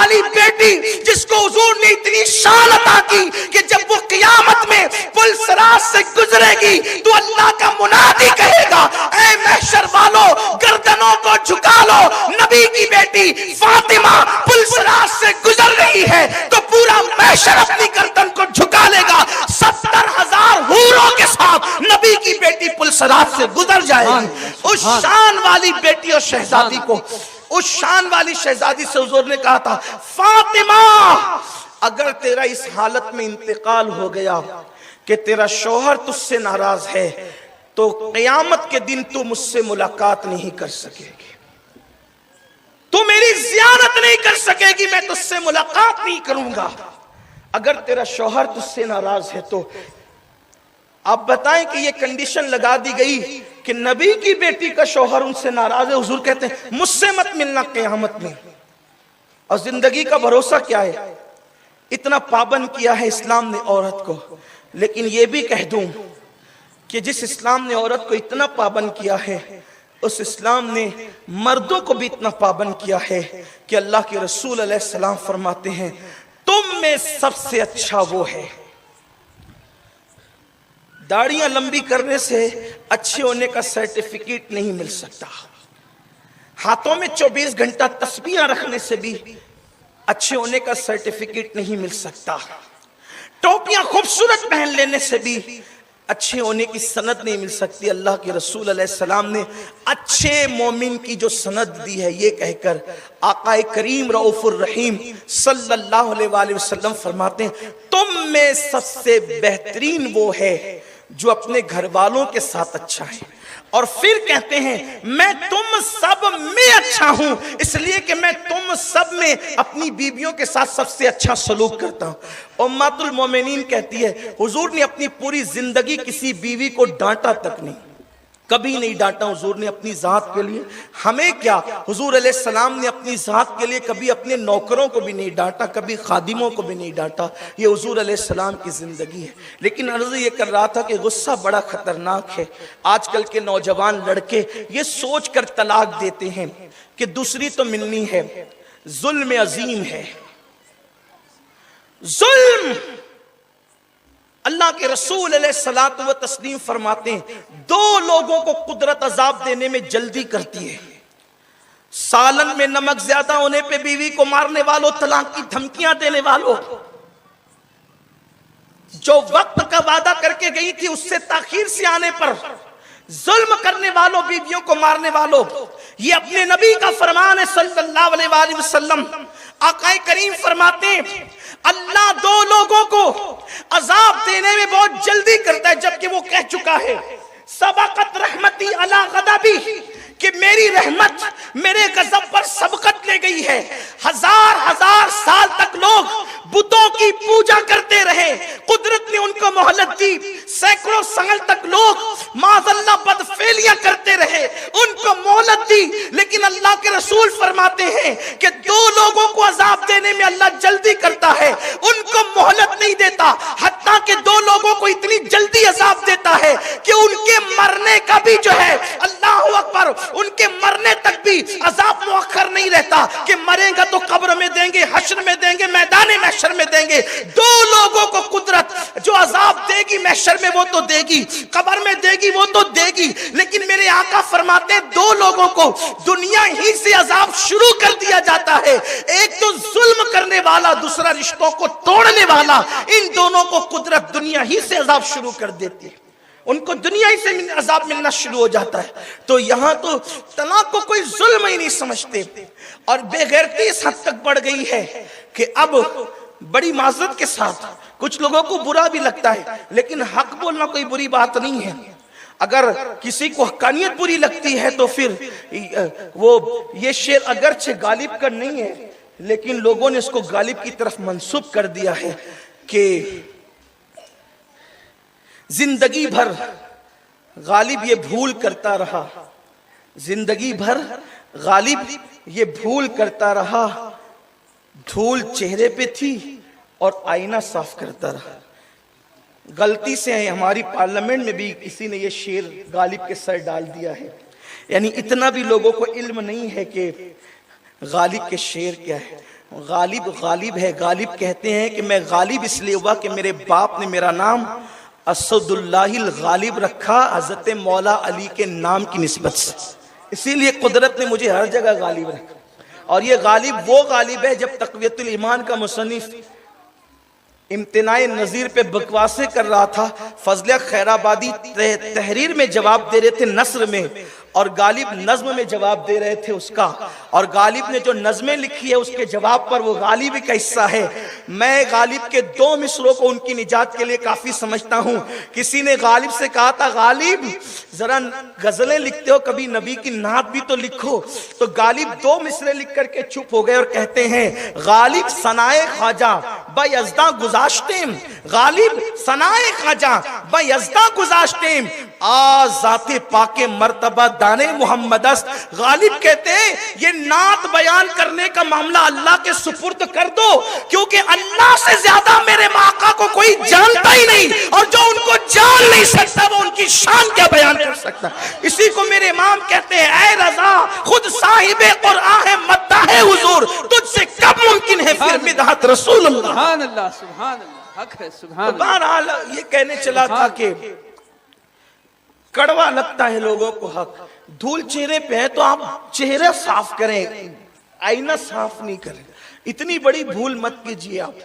والی بیٹی جس کو حضور نے اتنی شان عطا کی کہ جب وہ قیامت میں پل صراط سے گزرے گی تو اللہ کا منادی کہے گا اے محشر والو گردنوں کو جھکا لو، نبی کی بیٹی فاطمہ پل صراط سے گزر رہی ہے تو پورا محشر اپنی گردن کو جھکا لے گا، 70,000 حوروں کے ساتھ نبی کی بیٹی پل صراط سے گزر جائے گی۔ اس شان والی بیٹی اور شہزادی کو، اس شان والی شہزادی سے حضور نے کہا تھا فاطمہ اگر تیرا اس حالت میں انتقال ہو گیا کہ تیرا شوہر تجھ سے ناراض ہے تو قیامت کے دن تو مجھ سے ملاقات نہیں کر سکے گی، تو میری زیارت نہیں کر سکے گی، میں تجھ سے ملاقات نہیں کروں گا۔ اگر تیرا شوہر تجھ سے ناراض ہے تو آپ بتائیں کہ یہ کنڈیشن لگا دی گئی کہ نبی کی بیٹی کا شوہر ان سے ناراض ہے، حضور کہتے ہیں مجھ سے مت ملنا قیامت میں۔ اور زندگی کا بھروسہ کیا ہے؟ اتنا پابند کیا ہے اسلام نے عورت کو، لیکن یہ بھی کہہ دوں کہ جس اسلام نے عورت کو اتنا پابند کیا ہے اس اسلام نے مردوں کو بھی اتنا پابند کیا ہے کہ اللہ کے رسول علیہ السلام فرماتے ہیں تم میں سب سے اچھا وہ ہے۔ داڑیاں لمبی کرنے سے اچھے ہونے کا سرٹیفکیٹ نہیں مل سکتا، ہاتھوں میں 24 گھنٹہ تسبیحاں رکھنے سے بھی اچھے ہونے کا سرٹیفکیٹ نہیں مل سکتا، ٹوپیاں خوبصورت پہن لینے سے بھی اچھے ہونے کی سند نہیں مل سکتی۔ اللہ کے رسول علیہ السلام نے اچھے مومن کی جو سند دی ہے یہ کہہ کر آقا کریم رؤوف الرحیم صلی اللہ علیہ وآلہ وسلم فرماتے ہیں تم میں سب سے بہترین وہ ہے جو اپنے گھر والوں کے ساتھ اچھا ہے، اور پھر کہتے ہیں میں تم سب میں اچھا ہوں اس لیے کہ میں تم سب میں اپنی بیویوں کے ساتھ سب سے اچھا سلوک کرتا ہوں۔ امہات المومنین کہتی ہے حضور نے اپنی پوری زندگی کسی بیوی کو ڈانٹا تک نہیں، کبھی نہیں ڈانٹا حضور نے اپنی ذات کے لیے۔ ہمیں کیا، حضور علیہ السلام نے اپنی ذات کے لیے کبھی اپنے نوکروں کو بھی نہیں ڈانٹا، کبھی خادموں کو بھی نہیں ڈانٹا، یہ حضور علیہ السلام کی زندگی ہے۔ لیکن عرض یہ کر رہا تھا کہ غصہ بڑا خطرناک ہے۔ آج کل کے نوجوان لڑکے یہ سوچ کر طلاق دیتے ہیں کہ دوسری تو ملنی ہے، ظلم عظیم ہے، ظلم۔ اللہ کے رسول علیہ الصلوۃ والتسلیم فرماتے ہیں 2 لوگوں کو قدرت عذاب دینے میں جلدی کرتی ہے، سالن میں نمک زیادہ ہونے پہ بیوی کو مارنے والوں، طلاق کی دھمکیاں دینے والوں، جو وقت کا وعدہ کر کے گئی تھی اس سے تاخیر سے آنے پر ظلم کرنے والوں، بیویوں کو مارنے والوں۔ یہ اپنے نبی کا فرمان ہے صلی اللہ علیہ وآلہ وسلم۔ آقا کریم فرماتے ہیں اللہ 2 لوگوں کو عذاب دینے میں بہت جلدی کرتا ہے، جبکہ وہ کہہ چکا ہے سبقت رحمتی علی غضبی، کہ میری رحمت میرے غضب پر سبقت لے گئی ہے۔ 1000 سال تک لوگ بتوں کی پوجا کرتے رہے، قدرت نے ان کو مہلت دی، سینکڑوں سال تک لوگ معاذ اللہ بدفعلیاں کرتے رہے، ان کو مہلت دی، لیکن اللہ کے رسول فرماتے ہیں کہ 2 لوگوں کو عذاب دینے میں اللہ جلدی کرتا ہے، ان کو مہلت نہیں دیتا، حتیٰ کہ 2 لوگوں کو اتنی جلدی عذاب دیتا ہے کہ ان کے مرنے کا بھی جو ہے اللہ اکبر، ان کے مرنے تک بھی عذاب مؤخر نہیں رہتا کہ مرے گا تو قبر میں دیں گے، حشر میں دیں گے، میدان محشر میں دیں گے۔ 2 لوگوں کو قدرت جو عذاب دے گی محشر میں وہ تو دے گی، قبر میں دے گی وہ تو دے گی، لیکن میرے آقا فرماتے ہیں 2 لوگوں کو دنیا ہی سے عذاب شروع کر دیا جاتا ہے، ایک تو ظلم کرنے والا، دوسرا رشتوں کو توڑنے والا، ان دونوں کو قدرت دنیا ہی سے عذاب شروع کر دیتی ہے، ان کو دنیا ہی سے عذاب ملنا شروع ہو جاتا ہے۔ تو یہاں تو طلاق کو کوئی ظلم ہی نہیں سمجھتے، اور بے غیرتی اس حد تک بڑھ گئی ہے کہ اب بڑی معذرت کے ساتھ کچھ لوگوں کو برا بھی لگتا ہے، لیکن حق بولنا کوئی بری بات نہیں ہے۔ اگر کسی کو حقانیت بری لگتی ہے تو پھر وہ یہ شعر اگرچہ غالب کا نہیں ہے لیکن لوگوں نے اس کو غالب کی طرف منسوب کر دیا ہے کہ زندگی بھر غالب یہ بھول کرتا رہا، زندگی بھر غالب یہ بھول کرتا رہا، دھول چہرے پہ تھی اور آئینہ صاف کرتا رہا۔ غلطی سے ہماری پارلیمنٹ میں بھی کسی نے یہ شعر غالب کے سر ڈال دیا ہے، یعنی اتنا بھی لوگوں کو علم نہیں ہے کہ غالب کے شعر کیا ہے۔ غالب غالب ہے. غالب کہتے ہیں کہ میں غالب اس لیے ہوا کہ میرے باپ نے میرا نام اسد اللہ الغالب رکھا حضرت مولا علی کے نام کی نسبت سے, اسی لیے قدرت نے مجھے ہر جگہ غالب رکھا. اور یہ غالب وہ غالب ہے, جب تقویت الایمان کا مصنف امتناع نظیر پہ بکواسے کر رہا تھا, فضل خیر آبادی تحریر میں جواب دے رہے تھے نثر میں, اور غالب نظم میں جواب دے رہے تھے اس کا. اور غالب نے جو نظمیں لکھی ہے اس کے جواب پر وہ غالب کا حصہ ہے. میں غالب کے 2 مصروں کو ان کی نجات کے لیے کافی سمجھتا ہوں. کسی نے غالب سے کہا تھا غالب ذرا غزلیں لکھتے ہو, کبھی نبی کی نعت بھی تو لکھو. تو غالب 2 مصرے لکھ کر کے چپ ہو گئے اور کہتے ہیں غالب ثنائے خواجہ بایزداں گذاشتیم, غالب ثنائے خواجہ بایزداں گذاشتیم, ذات پاک مرتبہ دانے محمد است. غالب کہتے ہیں یہ نعت بیان کرنے کا معاملہ اللہ کے سپرد کر دو, کیونکہ اللہ سے زیادہ میرے آقا کو کوئی جانتا ہی نہیں, اور جو ان کو جان نہیں سکتا وہ ان کی شان کیا بیان کر سکتا. اسی کو میرے امام کہتے ہیں اے رضا خود صاحب قرآن ہے مداح حضور, تجھ سے کب ممکن ہے پھر مدحت رسول اللہ. سبحان اللہ سبحان اللہ, حق ہے سبحان اللہ. بہرحال یہ کہنے چلا تھا کہ کڑوا لگتا ہے لوگوں کو حق, دھول چہرے پہ ہے تو آپ چہرہ صاف کریں, آئینہ صاف نہیں کریں. اتنی بڑی بھول مت کیجیے آپ.